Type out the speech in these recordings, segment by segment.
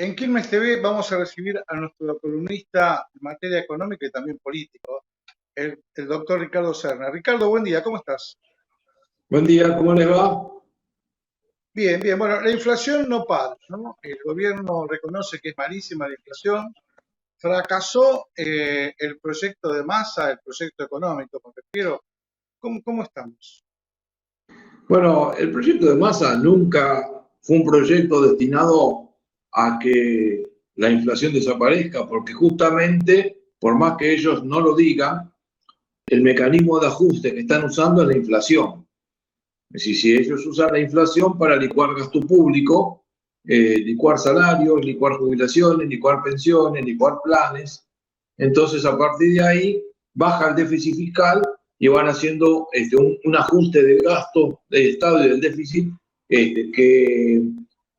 En Quilmes TV vamos a recibir a nuestro columnista en materia económica y también político, el doctor Ricardo Serna. Ricardo, buen día, ¿cómo estás? Buen día, ¿cómo les va? Bien, bien. Bueno, la inflación no para, ¿no? El gobierno reconoce que es malísima la inflación. Fracasó el proyecto de masa, el proyecto económico, me refiero. ¿Cómo estamos? Bueno, el proyecto de Massa nunca fue un proyecto destinado a que la inflación desaparezca, porque justamente, por más que ellos no lo digan, el mecanismo de ajuste que están usando es la inflación. Es decir, si ellos usan la inflación para licuar gasto público, licuar salarios, licuar jubilaciones, licuar pensiones, licuar planes, entonces a partir de ahí baja el déficit fiscal y van haciendo un ajuste del gasto del Estado y del déficit que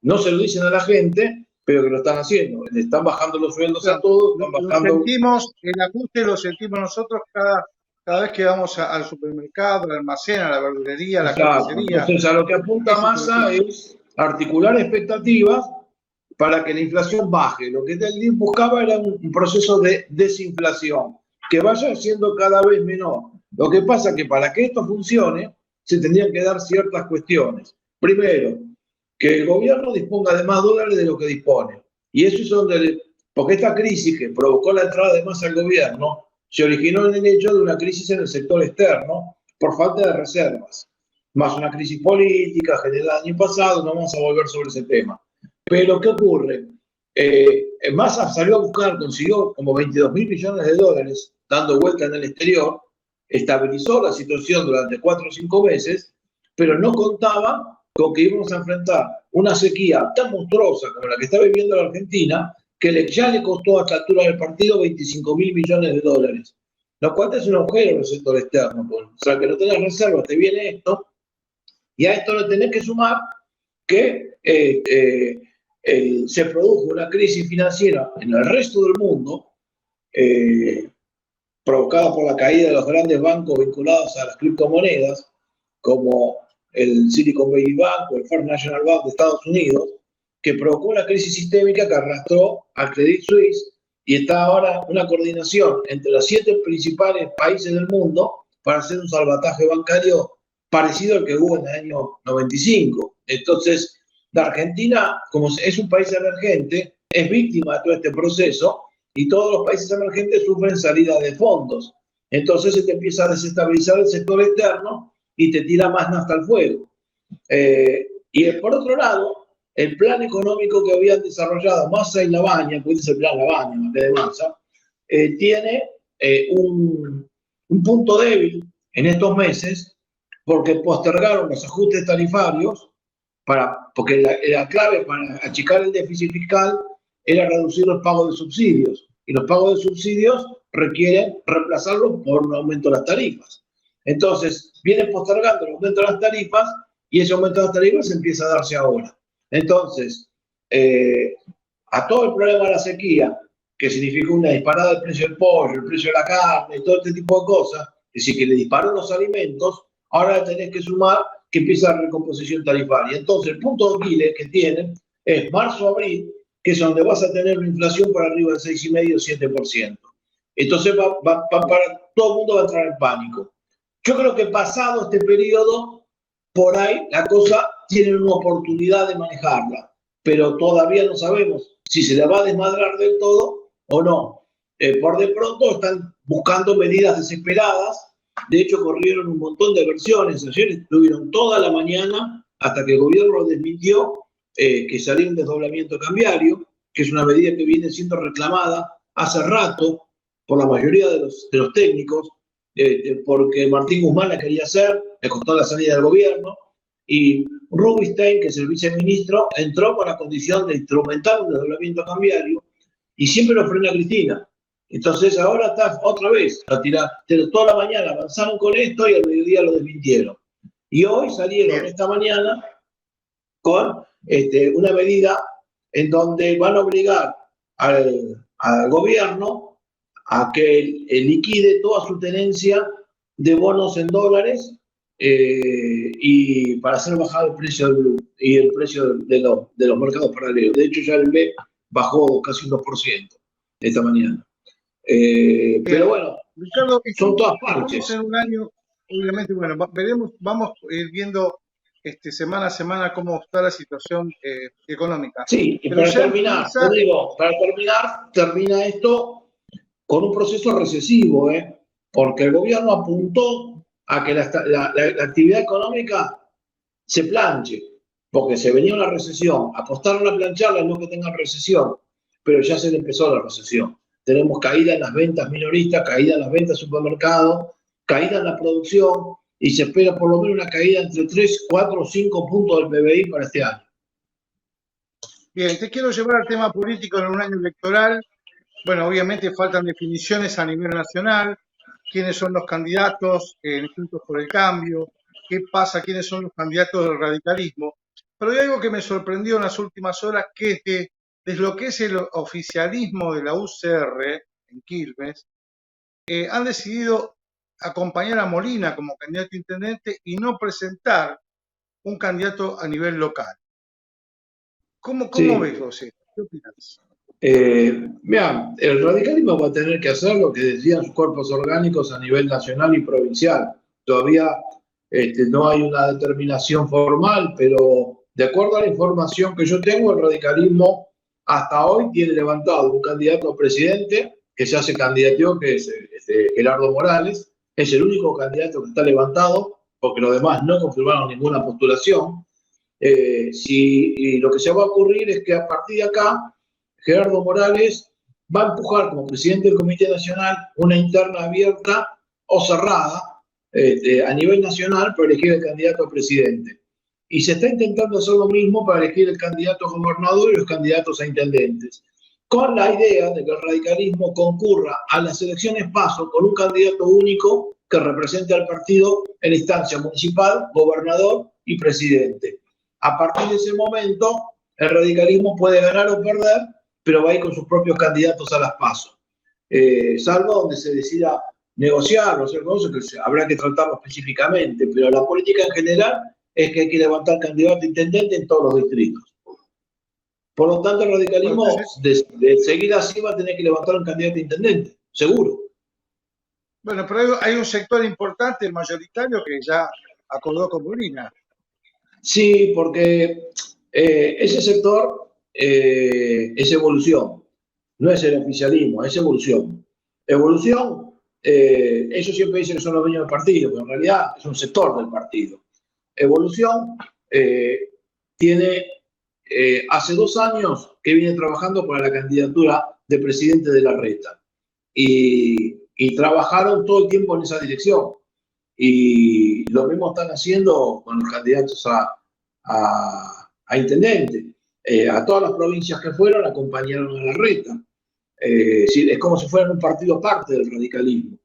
no se lo dicen a la gente, pero que lo están haciendo. Le están bajando los sueldos a Claro, todos, lo, están lo bajando. sentimos, el ajuste lo sentimos nosotros cada vez que vamos al supermercado, al almacén, a la verdulería, a la Exacto. carnicería. Entonces, a lo que apunta Ese es el Massa ajuste. es articular expectativas para que la inflación baje. Lo que él buscaba era un proceso de desinflación, que vaya siendo cada vez menor. Lo que pasa es que para que esto funcione, se tendrían que dar ciertas cuestiones. Primero, que el gobierno disponga de más dólares de lo que dispone. Y eso es donde, porque esta crisis que provocó la entrada de masa al gobierno, se originó en el hecho de una crisis en el sector externo por falta de reservas. Más una crisis política generada el año pasado, no vamos a volver sobre ese tema. Pero, ¿qué ocurre? Massa salió a buscar, consiguió como 22 mil millones de dólares dando vuelta en el exterior, estabilizó la situación durante 4 o 5 meses, pero no contaba con que íbamos a enfrentar una sequía tan monstruosa como la que está viviendo la Argentina, que ya le costó a esta altura del partido 25 mil millones de dólares, lo cual es un agujero en el sector externo. Pues. O sea, que no tenés reservas, te viene esto, y a esto le tenés que sumar que se produjo una crisis financiera en el resto del mundo, eh, provocada por la caída de los grandes bancos vinculados a las criptomonedas, como el Silicon Valley Bank o el First National Bank de Estados Unidos, que provocó una crisis sistémica que arrastró al Credit Suisse y está ahora una coordinación entre los 7 principales países del mundo para hacer un salvataje bancario parecido al que hubo en el año 95. Entonces, la Argentina, como es un país emergente, es víctima de todo este proceso y todos los países emergentes sufren salida de fondos. Entonces se te empieza a desestabilizar el sector externo y te tira más nafta al fuego. Y por otro lado, el plan económico que habían desarrollado Massa y Lavagna, pues es el plan Lavagna en vez de Massa, tiene un punto débil en estos meses porque postergaron los ajustes tarifarios porque la clave para achicar el déficit fiscal era reducir los pagos de subsidios. Y los pagos de subsidios requieren reemplazarlos por un aumento de las tarifas. Entonces, vienen postergando el aumento de las tarifas y ese aumento de las tarifas empieza a darse ahora. Entonces, a todo el problema de la sequía, que significó una disparada del precio del pollo, el precio de la carne y todo este tipo de cosas, es decir, que le disparó los alimentos, ahora tenés que sumar que empieza la recomposición tarifaria. Entonces, el punto de Aquiles que tienen es marzo-abril, que es donde vas a tener una inflación por arriba del 6,5-7%. Entonces, todo el mundo va a entrar en pánico. Yo creo que pasado este periodo, por ahí la cosa tiene una oportunidad de manejarla, pero todavía no sabemos si se la va a desmadrar del todo o no. Por de pronto están buscando medidas desesperadas. De hecho, corrieron un montón de versiones. Ayer estuvieron toda la mañana hasta que el gobierno desmintió que salió un desdoblamiento cambiario, que es una medida que viene siendo reclamada hace rato por la mayoría de los técnicos, porque Martín Guzmán la quería hacer, le costó la salida del gobierno, y Rubinstein, que es el viceministro, entró con la condición de instrumentar un desdoblamiento cambiario, y siempre lo frena Cristina. Entonces ahora está otra vez a tirar, toda la mañana avanzaron con esto y al mediodía lo desmintieron. Y hoy salieron esta mañana con una medida en donde van a obligar al gobierno a que liquide toda su tenencia de bonos en dólares y para hacer bajar el precio del blue y el precio de los mercados paralelos. De hecho, ya el B bajó casi un 2% esta mañana. Pero bueno, Ricardo, son todas estamos parches. en un año, obviamente, bueno, veremos, vamos a ir viendo semana a semana cómo está la situación económica. Sí, y Pero para ya terminar, empieza, Rodrigo, termina esto con un proceso recesivo, porque el gobierno apuntó a que la actividad económica se planche, porque se venía una recesión, apostaron a plancharla, no que tengan recesión, pero ya se le empezó la recesión. Tenemos caída en las ventas minoristas, caída en las ventas supermercados, caída en la producción, y se espera por lo menos una caída entre 3, 4 o 5 puntos del PBI para este año. bien, te quiero llevar al tema político en un año electoral. Bueno, obviamente faltan definiciones a nivel nacional, quiénes son los candidatos en Juntos por el Cambio, qué pasa, quiénes son los candidatos del radicalismo. Pero hay algo que me sorprendió en las últimas horas, que es que desde lo que es el oficialismo de la UCR en Quilmes, han decidido acompañar a Molina como candidato a intendente y no presentar un candidato a nivel local. ¿Cómo Sí. ves vos esto? ¿Qué opinas? Mira, el radicalismo va a tener que hacer lo que decían sus cuerpos orgánicos a nivel nacional y provincial. Todavía no hay una determinación formal, pero de acuerdo a la información que yo tengo, el radicalismo hasta hoy tiene levantado un candidato a presidente que se hace candidateo, que es Gerardo Morales. Es el único candidato que está levantado, porque los demás no confirmaron ninguna postulación. Y lo que se va a ocurrir es que a partir de acá, Gerardo Morales va a empujar como presidente del Comité Nacional una interna abierta o cerrada a nivel nacional para elegir el candidato a presidente. Y se está intentando hacer lo mismo para elegir el candidato a gobernador y los candidatos a intendentes, con la idea de que el radicalismo concurra a las elecciones PASO con un candidato único que represente al partido en la instancia municipal, gobernador y presidente. A partir de ese momento, el radicalismo puede ganar o perder, pero va a ir con sus propios candidatos a las PASO. Salvo donde se decida negociar o hacer cosas que habrá que tratarlo específicamente, pero la política en general es que hay que levantar candidato a intendente en todos los distritos. Por lo tanto, el radicalismo de seguir así va a tener que levantar un candidato a intendente, seguro. Bueno, pero hay un sector importante, mayoritario, que ya acordó con Molina. Sí, porque ese sector es evolución, no es el oficialismo, es evolución. Evolución, ellos siempre dicen que son los dueños del partido, pero en realidad es un sector del partido. Evolución tiene, hace 2 años que viene trabajando para la candidatura de presidente de Larreta y trabajaron todo el tiempo en esa dirección. Y lo mismo están haciendo con los candidatos a intendente. A todas las provincias que fueron acompañaron a Larreta. Es como si fueran un partido aparte del radicalismo.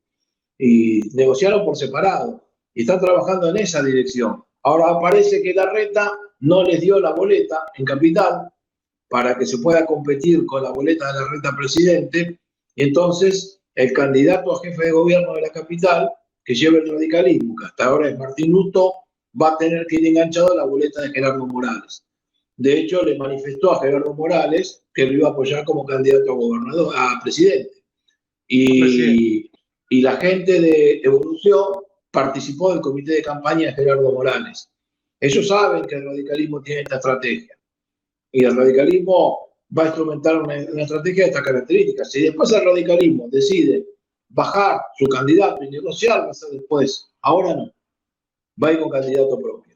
Y negociaron por separado. Y están trabajando en esa dirección. Ahora parece que Larreta no les dio la boleta en Capital para que se pueda competir con la boleta de Larreta presidente. Y entonces el candidato a jefe de gobierno de la capital, que lleva el radicalismo, que hasta ahora es Martín Lutó, va a tener que ir enganchado a la boleta de Gerardo Morales. De hecho, le manifestó a Gerardo Morales que lo iba a apoyar como candidato a gobernador, a presidente. Y la gente de Evolución participó del comité de campaña de Gerardo Morales. Ellos saben que el radicalismo tiene esta estrategia. Y el radicalismo va a instrumentar una estrategia de estas características. Si después el radicalismo decide bajar su candidato y negociar, va a ser después. Ahora no. Va a ir con candidato propio.